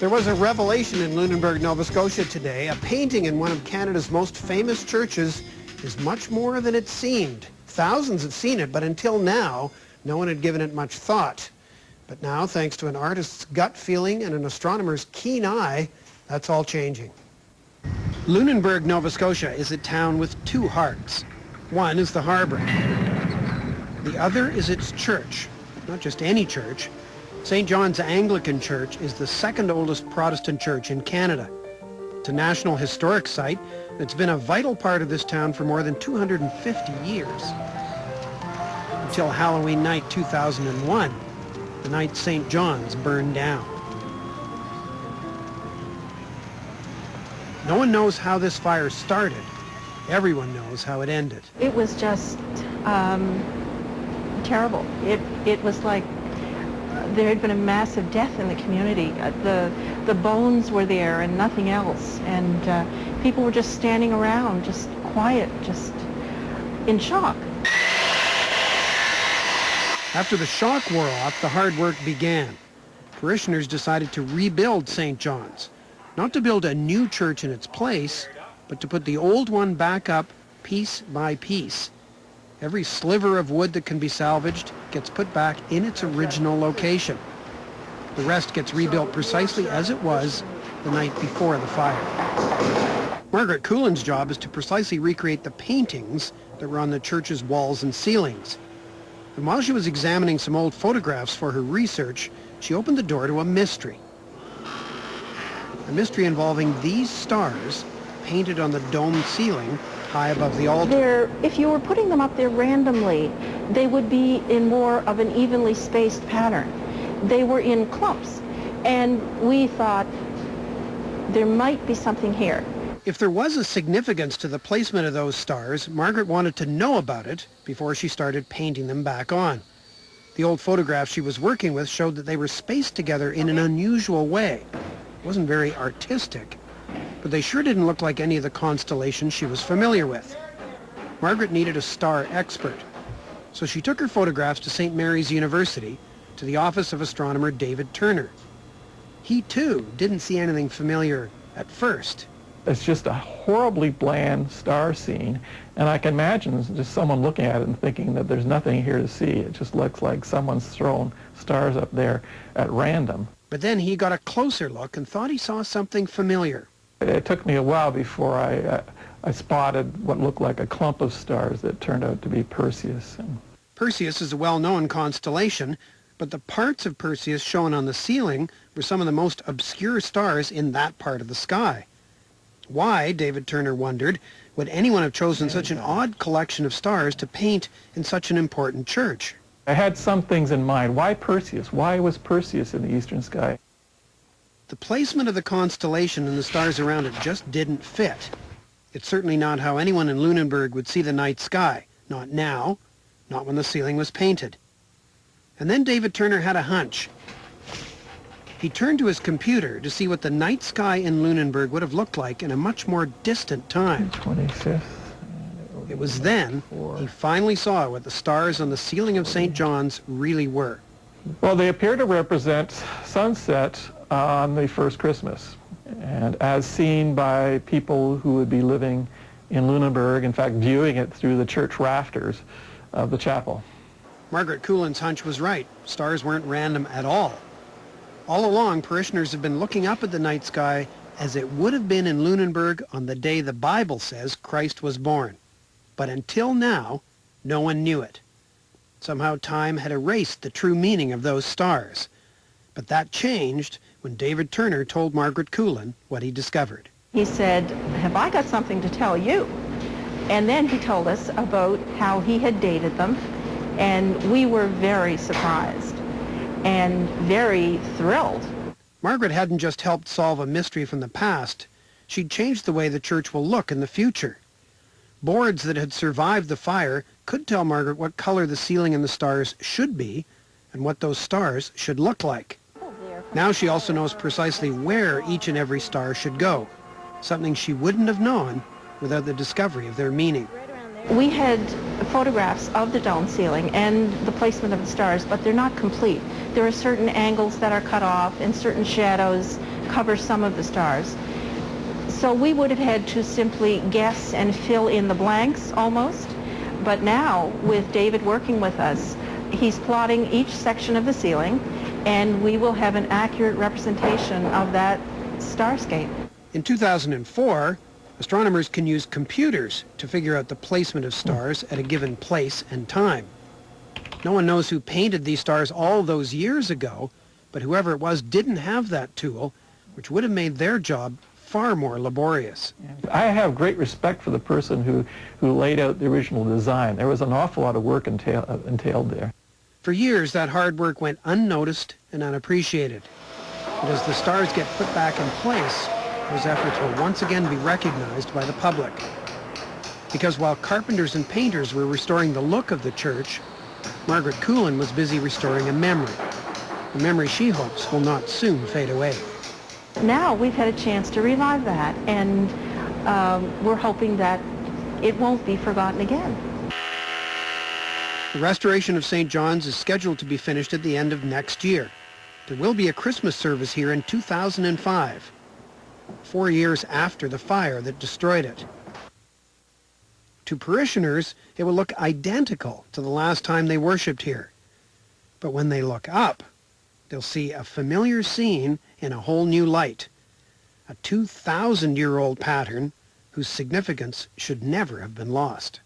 There was a revelation in Lunenburg, Nova Scotia today. A painting in one of Canada's most famous churches is much more than it seemed. Thousands have seen it, but until now, no one had given it much thought. But now, thanks to an artist's gut feeling and an astronomer's keen eye, that's all changing. Lunenburg, Nova Scotia is a town with two hearts. One is the harbor. The other is its church. Not just any church. St. John's Anglican Church is the second oldest Protestant church in Canada. It's a National Historic Site that's been a vital part of this town for more than 250 years. Until Halloween night 2001, the night St. John's burned down. No one knows how this fire started. Everyone knows how it ended. It was just terrible. It was like there had been a massive death in the community. The bones were there and nothing else. And people were just standing around, just quiet, just in shock. After the shock wore off, the hard work began. Parishioners decided to rebuild St. John's. Not to build a new church in its place, but to put the old one back up piece by piece. Every sliver of wood that can be salvaged gets put back in its original location. The rest gets rebuilt precisely as it was the night before the fire. Margaret Coulin's job is to precisely recreate the paintings that were on the church's walls and ceilings. And while she was examining some old photographs for her research, she opened the door to a mystery. A mystery involving these stars painted on the domed ceiling high above the altar. If you were putting them up there randomly, they would be in more of an evenly spaced pattern. They were in clumps, and we thought there might be something here. If there was a significance to the placement of those stars, Margaret wanted to know about it before she started painting them back on. The old photographs she was working with showed that they were spaced together in an unusual way. It wasn't very artistic, but they sure didn't look like any of the constellations she was familiar with. Margaret needed a star expert, so she took her photographs to St. Mary's University, to the office of astronomer David Turner. He, too, didn't see anything familiar at first. It's just a horribly bland star scene, and I can imagine just someone looking at it and thinking that there's nothing here to see. It just looks like someone's thrown stars up there at random. But then he got a closer look and thought he saw something familiar. It took me a while before I spotted what looked like a clump of stars that turned out to be Perseus. Perseus is a well-known constellation, but the parts of Perseus shown on the ceiling were some of the most obscure stars in that part of the sky. Why, David Turner wondered, would anyone have chosen such an odd collection of stars to paint in such an important church? I had some things in mind. Why Perseus? Why was Perseus in the eastern sky? The placement of the constellation and the stars around it just didn't fit. It's certainly not how anyone in Lunenburg would see the night sky. Not now, not when the ceiling was painted. And then David Turner had a hunch. He turned to his computer to see what the night sky in Lunenburg would have looked like in a much more distant time. 25th. It was then he finally saw what the stars on the ceiling of St. John's really were. Well, they appear to represent sunset on the first Christmas, and as seen by people who would be living in Lunenburg, in fact viewing it through the church rafters of the chapel. Margaret Coulin's hunch was right. Stars weren't random at all. All along, parishioners have been looking up at the night sky as it would have been in Lunenburg on the day the Bible says Christ was born. But until now, no one knew it. Somehow time had erased the true meaning of those stars. But that changed when David Turner told Margaret Coulin what he discovered. He said, "Have I got something to tell you?" And then he told us about how he had dated them, and we were very surprised and very thrilled. Margaret hadn't just helped solve a mystery from the past. She'd changed the way the church will look in the future. Boards that had survived the fire could tell Margaret what color the ceiling and the stars should be and what those stars should look like. Now she also knows precisely where each and every star should go, something she wouldn't have known without the discovery of their meaning. We had photographs of the dome ceiling and the placement of the stars, but they're not complete. There are certain angles that are cut off and certain shadows cover some of the stars. So we would have had to simply guess and fill in the blanks almost. But now, with David working with us, he's plotting each section of the ceiling, and we will have an accurate representation of that starscape. In 2004, astronomers can use computers to figure out the placement of stars at a given place and time. No one knows who painted these stars all those years ago, but whoever it was didn't have that tool, which would have made their job far more laborious. I have great respect for the person who laid out the original design. There was an awful lot of work entailed there. For years, that hard work went unnoticed and unappreciated. But as the stars get put back in place, those efforts will once again be recognized by the public. Because while carpenters and painters were restoring the look of the church, Margaret Coulin was busy restoring a memory she hopes will not soon fade away. Now we've had a chance to revive that, and we're hoping that it won't be forgotten again. The restoration of St. John's is scheduled to be finished at the end of next year. There will be a Christmas service here in 2005, 4 years after the fire that destroyed it. To parishioners, it will look identical to the last time they worshipped here. But when they look up, they'll see a familiar scene in a whole new light, a 2,000-year-old pattern whose significance should never have been lost.